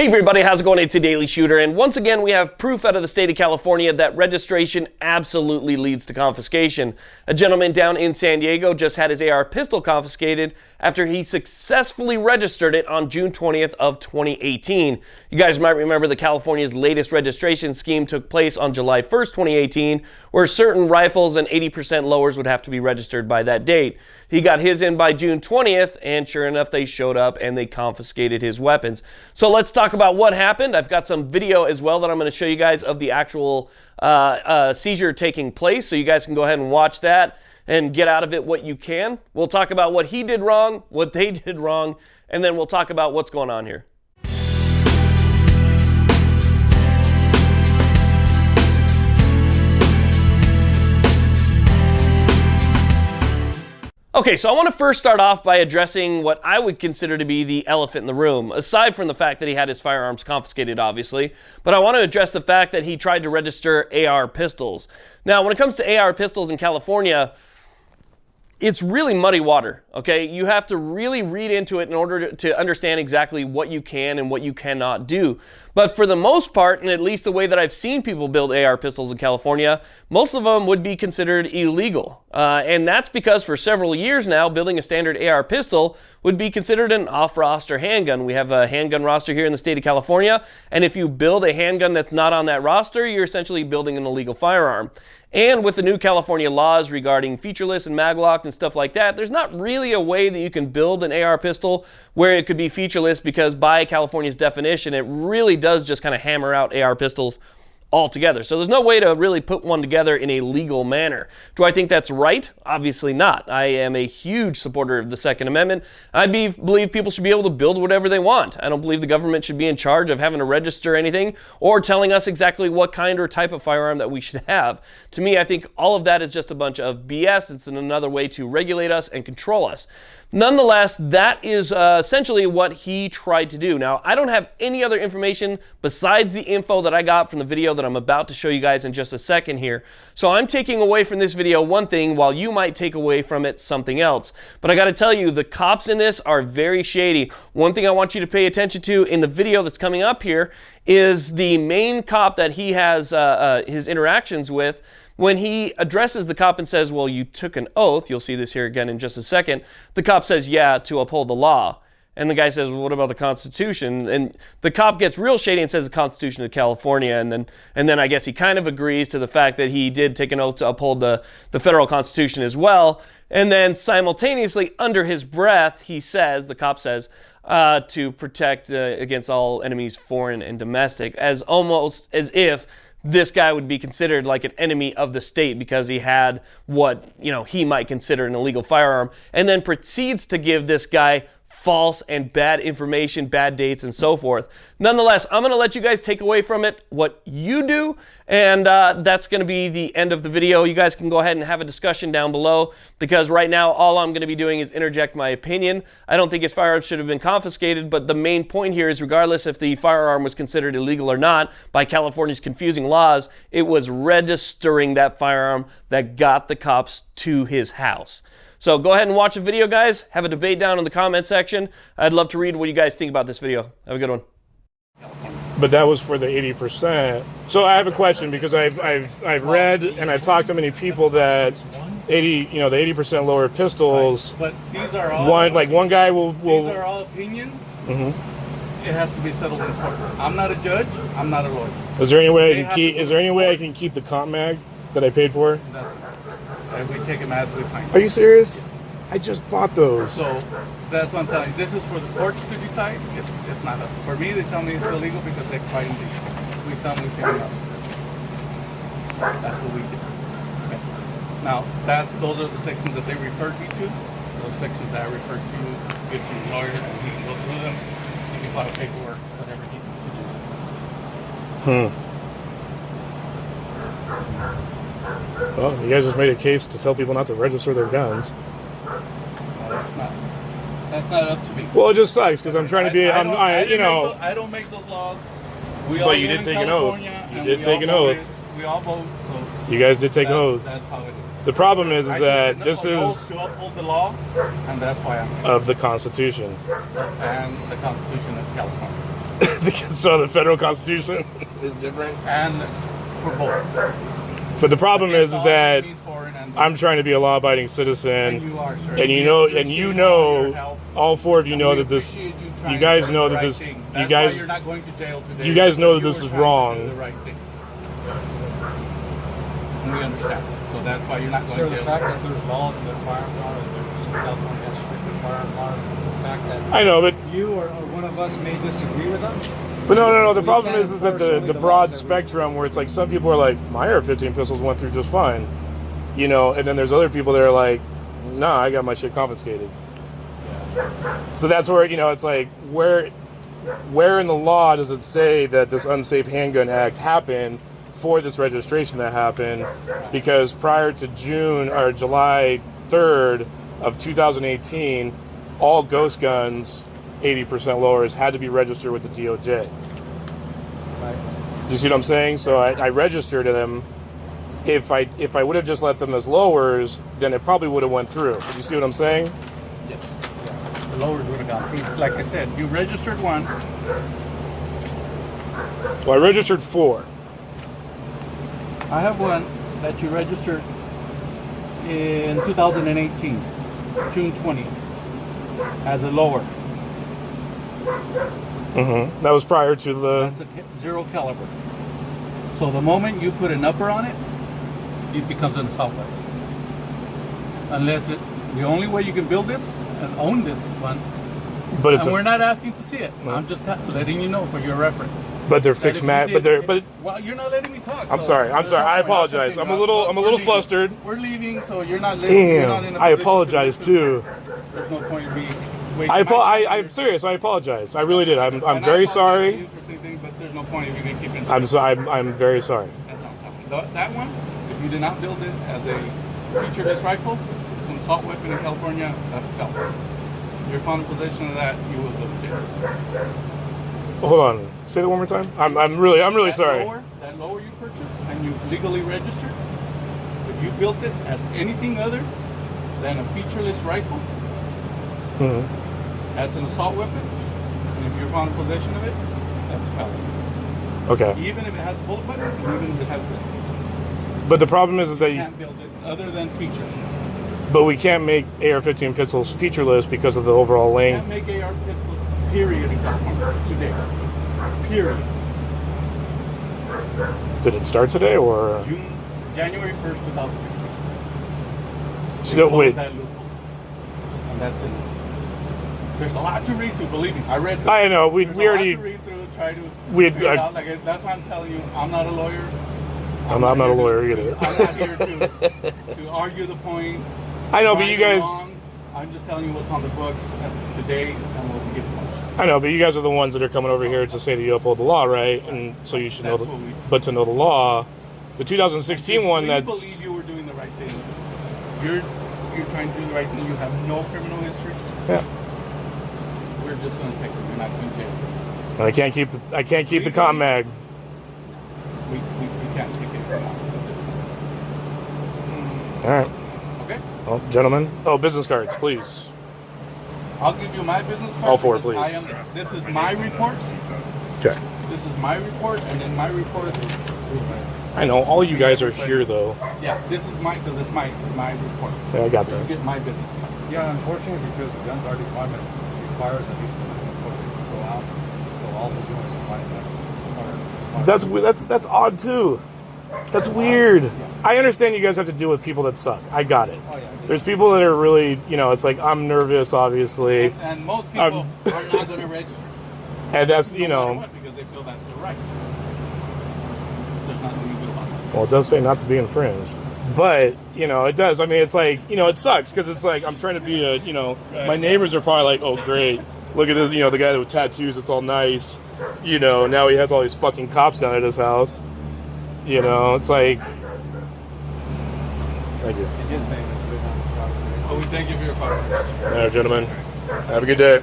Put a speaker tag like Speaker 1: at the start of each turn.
Speaker 1: Hey everybody, how's it going? It's a Daily Shooter, and once again we have proof out of the state of California that registration absolutely leads to confiscation. A gentleman down in San Diego just had his AR pistol confiscated after he successfully registered it on June 20th of 2018. You guys might remember that California's latest registration scheme took place on July 1st, 2018, where certain rifles and 80% lowers would have to be registered by that date. He got his in by June 20th, and sure enough, they showed up and they confiscated his weapons. So let's talk about what happened. I've got some video as well that I'm going to show you guys of the actual seizure taking place, so you guys can go ahead and watch that and get out of it what you can. We'll talk about what he did wrong, what they did wrong, and then we'll talk about what's going on here. Okay, so I want to first start off by addressing what I would consider to be the elephant in the room, aside from the fact that he had his firearms confiscated, obviously, but I want to address the fact that he tried to register AR pistols. Now, when it comes to AR pistols in California, it's really muddy water, okay? You have to really read into it in order to understand exactly what you can and what you cannot do. But for the most part, and at least the way that I've seen people build AR pistols in California, most of them would be considered illegal. And that's because for several years now, building a standard AR pistol would be considered an off-roster handgun. We have a handgun roster here in the state of California, and if you build a handgun that's not on that roster, you're essentially building an illegal firearm. And with the new California laws regarding featureless and maglock and stuff like that, there's not really a way that you can build an AR pistol where it could be featureless, because by California's definition, it really does just kind of hammer out AR pistols altogether. So there's no way to really put one together in a legal manner. Do I think that's right? Obviously not. I am a huge supporter of the Second Amendment. I believe people should be able to build whatever they want. I don't believe the government should be in charge of having to register anything or telling us exactly what kind or type of firearm that we should have. To me, I think all of that is just a bunch of BS. It's another way to regulate us and control us. Nonetheless, that is essentially what he tried to do. Now, I don't have any other information besides the info that I got from the video that I'm about to show you guys in just a second here. So I'm taking away from this video one thing, while you might take away from it something else. But I got to tell you, the cops in this are very shady. One thing I want you to pay attention to in the video that's coming up here is the main cop that he has his interactions with. When he addresses the cop and says, well, you took an oath, you'll see this here again in just a second, the cop says, yeah, to uphold the law. And the guy says, well, what about the Constitution? And the cop gets real shady and says the Constitution of California. And then I guess he kind of agrees to the fact that he did take an oath to uphold the federal Constitution as well. And then simultaneously, under his breath, he says, the cop says, to protect against all enemies, foreign and domestic, as almost as if this guy would be considered like an enemy of the state because he had what, he might consider an illegal firearm, and then proceeds to give this guy false and bad information, bad dates, and so forth. Nonetheless, I'm going to let you guys take away from it what you do, and that's going to be the end of the video. You guys can go ahead and have a discussion down below, because right now all I'm going to be doing is interject my opinion. I don't think his firearms should have been confiscated, but the main point here is, regardless if the firearm was considered illegal or not by California's confusing laws, it was registering that firearm that got the cops to his house. So go ahead and watch the video, guys. Have a debate down in the comment section. I'd love to read what you guys think about this video. Have a good one.
Speaker 2: But that was for the 80%. So I have a question, because I've read and I've talked to many people that the 80% lower pistols.
Speaker 3: But these are all
Speaker 2: one guy will.
Speaker 3: These are all opinions. Mm-hmm. It has to be settled in court. I'm not a judge. I'm not a lawyer.
Speaker 2: Is there any way I can keep the comp mag that I paid for?
Speaker 3: No. And we take them as we find them.
Speaker 2: Are you serious? I just bought those.
Speaker 3: So that's what I'm telling you. This is for the courts to decide. It's not us. For me, they tell me it's illegal because they're fighting these. We tell them we pick them up. That's what we do. Okay. Now, those are the sections that they refer you to. Those sections that I refer to, get you a lawyer, and he can go through them. He can file paperwork, whatever he needs to do.
Speaker 2: Well, you guys just made a case to tell people not to register their guns.
Speaker 3: No, that's not up to me.
Speaker 2: Well, it just sucks, because I'm trying to be,
Speaker 3: I don't make those laws.
Speaker 2: But you did take an oath. You did take an oath.
Speaker 3: We all vote. So
Speaker 2: you guys did take oaths.
Speaker 3: That's how it is.
Speaker 2: The problem is that this is
Speaker 3: to uphold the law, and that's why I'm here.
Speaker 2: Of the Constitution.
Speaker 3: And the Constitution of California.
Speaker 2: So the federal constitution is different.
Speaker 3: And for both.
Speaker 2: But the problem is
Speaker 3: All
Speaker 2: that
Speaker 3: means foreign and
Speaker 2: I'm trying to be a law-abiding citizen,
Speaker 3: and you are, sir.
Speaker 2: and
Speaker 3: We
Speaker 2: you know,
Speaker 3: appreciate all your help.
Speaker 2: all four of you
Speaker 3: And
Speaker 2: know
Speaker 3: we
Speaker 2: that this,
Speaker 3: appreciate
Speaker 2: you
Speaker 3: trying
Speaker 2: guys
Speaker 3: to do
Speaker 2: know
Speaker 3: the
Speaker 2: that
Speaker 3: right
Speaker 2: this,
Speaker 3: thing.
Speaker 2: you
Speaker 3: That's
Speaker 2: guys,
Speaker 3: why you're not going to jail today.
Speaker 2: you guys know that
Speaker 3: because
Speaker 2: this
Speaker 3: you
Speaker 2: is
Speaker 3: were trying to
Speaker 2: wrong.
Speaker 3: do the right thing. And we understand. So that's why you're not going
Speaker 4: Sir,
Speaker 3: to
Speaker 4: the
Speaker 3: jail.
Speaker 4: fact that there's laws in the firearms law, and there's California has stricter firearms laws, the fact that
Speaker 2: I know, but
Speaker 4: you or one of us may disagree with them.
Speaker 2: no. The
Speaker 4: We
Speaker 2: problem
Speaker 4: can't
Speaker 2: is that
Speaker 4: enforce only
Speaker 2: the
Speaker 4: the
Speaker 2: broad
Speaker 4: laws that we-
Speaker 2: spectrum where it's like some people are like, my AR-15 pistols went through just fine, you know, and then there's other people that are like, nah, I got my shit confiscated. So that's where, you know, it's like, where in the law does it say that this Unsafe Handgun Act happened for this registration that happened? Because prior to June or July 3rd of 2018, all ghost guns, 80% lowers, had to be registered with the DOJ.
Speaker 4: Right.
Speaker 2: Do you see what I'm saying? So I registered them. If I would have just let them as lowers, then it probably would have went through. Do you see what I'm saying?
Speaker 3: Yes. The lowers would have gone through. Like I said, you registered one.
Speaker 2: Well, I registered 4.
Speaker 3: I have one that you registered in 2018, June 20, as a lower.
Speaker 2: Mm-hmm. That was prior to the.
Speaker 3: That's a zero caliber. So the moment you put an upper on it, it becomes an assault weapon. Unless the only way you can build this and own this one,
Speaker 2: But it's
Speaker 3: and we're not asking to see it.
Speaker 2: No.
Speaker 3: I'm just letting you know for your reference.
Speaker 2: but they're
Speaker 3: That
Speaker 2: fixed
Speaker 3: if you
Speaker 2: mat.
Speaker 3: did-
Speaker 2: But they're but.
Speaker 3: Well, you're not letting me talk.
Speaker 2: I'm
Speaker 3: so
Speaker 2: sorry.
Speaker 3: there's no
Speaker 2: I
Speaker 3: point.
Speaker 2: apologize.
Speaker 3: I'll
Speaker 2: I'm a little
Speaker 3: we're
Speaker 2: little
Speaker 3: leaving.
Speaker 2: flustered.
Speaker 3: We're leaving, so you're not listening. You're not in
Speaker 2: Damn.
Speaker 3: a
Speaker 2: I
Speaker 3: position to
Speaker 2: apologize
Speaker 3: listen.
Speaker 2: too.
Speaker 3: There's no point in me wasting my time.
Speaker 2: I'm serious. I apologize. I really did. I'm
Speaker 3: And I
Speaker 2: very
Speaker 3: apologize to
Speaker 2: sorry.
Speaker 3: you for saying things, but there's no point if you're gonna keep it.
Speaker 2: I'm very sorry.
Speaker 3: That one, if you did not build it as a featureless rifle, it's an assault weapon in California, that's a felony. If you're found in possession of that, you will go to jail.
Speaker 2: Hold on. Say that one more time. I'm really
Speaker 3: That
Speaker 2: sorry.
Speaker 3: That lower you purchased and you legally registered, if you built it as anything other than a featureless rifle,
Speaker 2: Mhm.
Speaker 3: that's an assault weapon. And if you're found in possession of it, that's a felony.
Speaker 2: Okay.
Speaker 3: Even if it has a bullet button, and even if it has this.
Speaker 2: But the problem is that
Speaker 3: You can't build it other than featureless.
Speaker 2: but we can't make AR-15 pistols featureless because of the overall
Speaker 3: You
Speaker 2: length.
Speaker 3: can't make AR pistols, period, in California today. Period.
Speaker 2: Did it start today or?
Speaker 3: January 1st, 2016.
Speaker 2: So,
Speaker 3: They closed
Speaker 2: wait.
Speaker 3: that loophole. And that's it. There's a lot to read through, believe me. I read through.
Speaker 2: I know. We
Speaker 3: There's
Speaker 2: we
Speaker 3: a lot
Speaker 2: already.
Speaker 3: to read through, try to
Speaker 2: we-
Speaker 3: figure it
Speaker 2: I-
Speaker 3: out. Like, that's why I'm telling you, I'm not a lawyer.
Speaker 2: I'm not a
Speaker 3: here
Speaker 2: lawyer
Speaker 3: to-
Speaker 2: either.
Speaker 3: I'm not here to argue the point.
Speaker 2: I know, but
Speaker 3: right
Speaker 2: you
Speaker 3: or
Speaker 2: guys.
Speaker 3: wrong. I'm just telling you what's on the books today and what we get punished.
Speaker 2: I know, but you guys are the ones that are coming over here to say that you uphold the law, right? And so you should know.
Speaker 3: That's what we do.
Speaker 2: But to know the law, the 2016 one.
Speaker 3: We
Speaker 2: That's.
Speaker 3: believe you were doing the right thing. You're trying to do the right thing. You have no criminal history.
Speaker 2: Yeah.
Speaker 3: We're just going to take it. You're not going to jail.
Speaker 2: And I can't keep the
Speaker 3: Legally?
Speaker 2: com mag.
Speaker 3: We can't take it out.
Speaker 2: All right.
Speaker 3: Okay?
Speaker 2: Well, gentlemen. Oh, business cards, please.
Speaker 3: I'll give you my business card.
Speaker 2: All four,
Speaker 3: because
Speaker 2: please.
Speaker 3: This is my report.
Speaker 2: Okay.
Speaker 3: This is my report, and then my report is.
Speaker 2: I know all you guys are here though.
Speaker 3: Yeah, this is because it's my report.
Speaker 2: Yeah, I got
Speaker 3: So you
Speaker 2: that.
Speaker 3: get my business card.
Speaker 4: Yeah, unfortunately, because the guns are department requires at least a folks to go out, so all they're doing is buying that.
Speaker 2: That's odd too. That's weird. I understand you guys have to deal with people that suck. I got it.
Speaker 4: Oh, yeah.
Speaker 2: There's people that are really, it's like I'm nervous, obviously,
Speaker 3: And most people are not going to register.
Speaker 2: and that's
Speaker 3: No matter what, because they feel that's their right. There's nothing you can do about it.
Speaker 2: well, it does say not to be infringed, but it does. I mean, it's like it sucks because it's like I'm trying to be my neighbors are probably like, oh great, look at this, the guy with tattoos, it's all nice, now he has all these fucking cops down at his house, it's like. Thank you.
Speaker 4: In his name, it's written on the property.
Speaker 3: So we thank you for your cooperation.
Speaker 2: All right, gentlemen. Have a good day.